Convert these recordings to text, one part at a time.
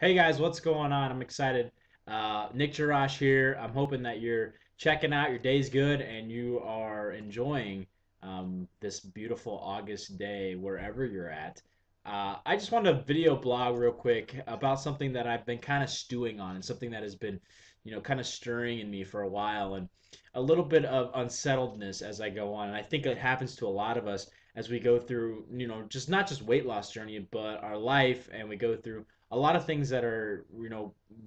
Hey guys, what's going on? I'm excited. Nick Jarosh here. I'm hoping that you're checking out, your day's good, and you are enjoying this beautiful August day wherever you're at. I just wanted to video blog real quick about something that I've been kind of stewing on and something that has been, kind of stirring in me for a while and a little bit of unsettledness as I go on. And I think it happens to a lot of us as we go through, just not just weight loss journey, but our life, and we go through a lot of things that are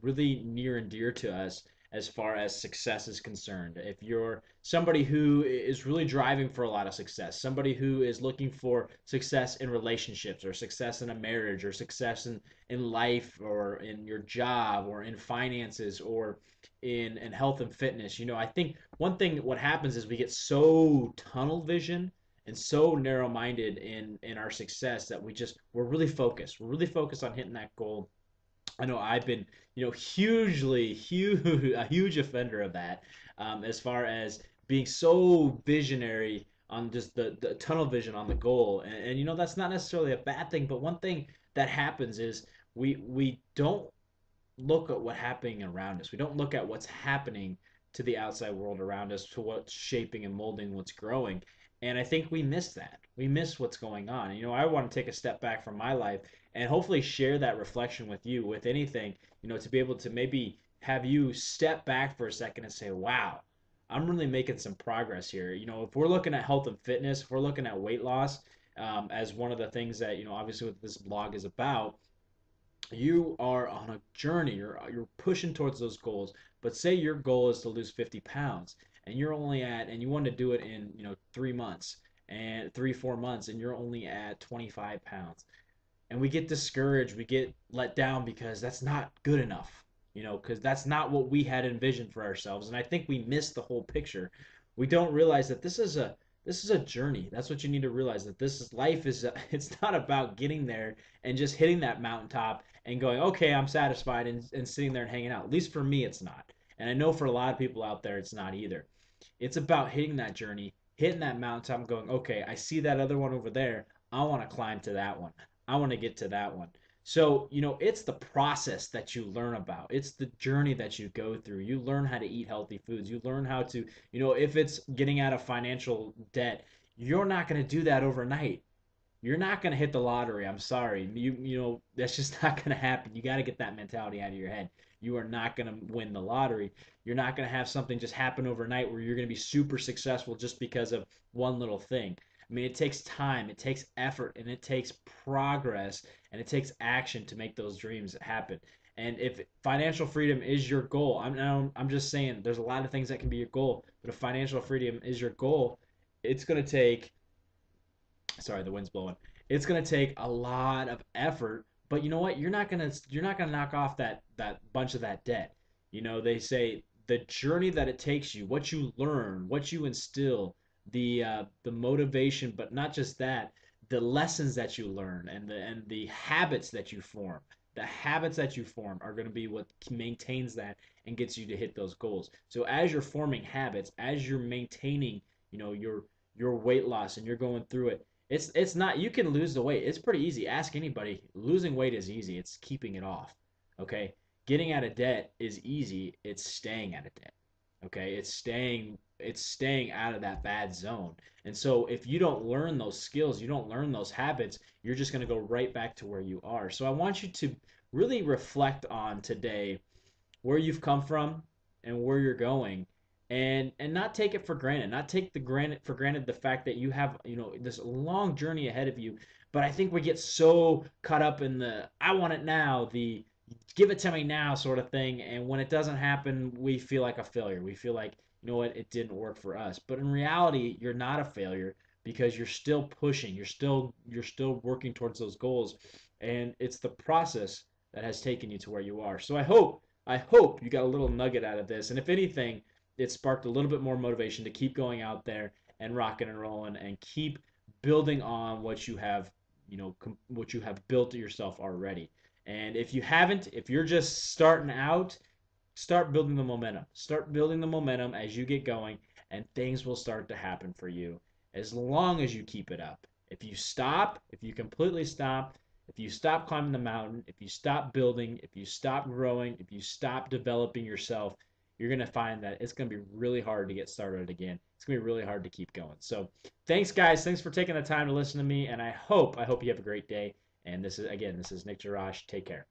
really near and dear to us as far as success is concerned. If you're somebody who is really driving for a lot of success, somebody who is looking for success in relationships or success in a marriage or success in life or in your job or in finances or in health and fitness, I think one thing what happens is we get so tunnel vision and so narrow-minded in our success that we're really focused. We're really focused on hitting that goal. I know I've been, hugely, huge, a huge offender of that, as far as being so visionary on just the tunnel vision on the goal. And that's not necessarily a bad thing, but one thing that happens is we don't look at what's happening around us. We don't look at what's happening to the outside world around us, to what's shaping and molding what's growing. And I think we miss that. We miss what's going on. I want to take a step back from my life and hopefully share that reflection with you, with anything, to be able to maybe have you step back for a second and say, wow, I'm really making some progress here. If we're looking at health and fitness, if we're looking at weight loss, as one of the things that, obviously what this blog is about, you are on a journey. You're pushing towards those goals. But say your goal is to lose 50 pounds, and you want to do it in 3 months and 3 4 months, and you're only at 25 pounds. And we get discouraged, we get let down because that's not good enough. Because that's not what we had envisioned for ourselves. And I think we miss the whole picture. We don't realize that this is a journey. That's what you need to realize, that this is life is it's not about getting there and just hitting that mountaintop and going, okay, I'm satisfied, and sitting there and hanging out. At least for me, it's not. And I know for a lot of people out there, it's not either. It's about hitting that journey, hitting that mountaintop, and going, okay, I see that other one over there. I want to climb to that one. I want to get to that one. So, it's the process that you learn about. It's the journey that you go through. You learn how to eat healthy foods. You learn how to, if it's getting out of financial debt, you're not going to do that overnight. You're not going to hit the lottery. I'm sorry. That's just not going to happen. You got to get that mentality out of your head. You are not going to win the lottery. You're not going to have something just happen overnight where you're going to be super successful just because of one little thing. I mean, it takes time, it takes effort, and it takes progress, and it takes action to make those dreams happen. And if financial freedom is your goal, I'm just saying there's a lot of things that can be your goal, but if financial freedom is your goal, it's going to take, sorry, the wind's blowing. It's going to take a lot of effort, but you know what? You're not going to knock off that bunch of that debt. They say the journey that it takes you, what you learn, what you instill, the motivation, but not just that, the lessons that you learn and the habits that you form. The habits that you form are going to be what maintains that and gets you to hit those goals. So as you're forming habits, as you're maintaining, your weight loss and you're going through it, it's not, you can lose the weight. It's pretty easy. Ask anybody. Losing weight is easy. It's keeping it off. Okay? Getting out of debt is easy. It's staying out of debt. Okay? It's staying out of that bad zone. And so if you don't learn those skills, you don't learn those habits, you're just going to go right back to where you are. So I want you to really reflect on today where you've come from and where you're going, and not take it for granted, not take the granted for granted the fact that you have, this long journey ahead of you. But I think we get so caught up in the I want it now, the give it to me now sort of thing, and when it doesn't happen, we feel like a failure. We feel like, what, it didn't work for us. But in reality, you're not a failure, because you're still pushing, you're still working towards those goals, and it's the process that has taken you to where you are. So I hope you got a little nugget out of this. And if anything, it sparked a little bit more motivation to keep going out there and rocking and rolling and keep building on what you have, what you have built yourself already. And if you haven't, if you're just starting out, start building the momentum. Start building the momentum as you get going, and things will start to happen for you as long as you keep it up. If you stop, if you completely stop, If you stop climbing the mountain, if you stop building, if you stop growing, if you stop developing yourself, you're going to find that it's going to be really hard to get started again. It's going to be really hard to keep going. So, thanks guys. Thanks for taking the time to listen to me, and I hope you have a great day. And this is Nick Jarosh. Take care.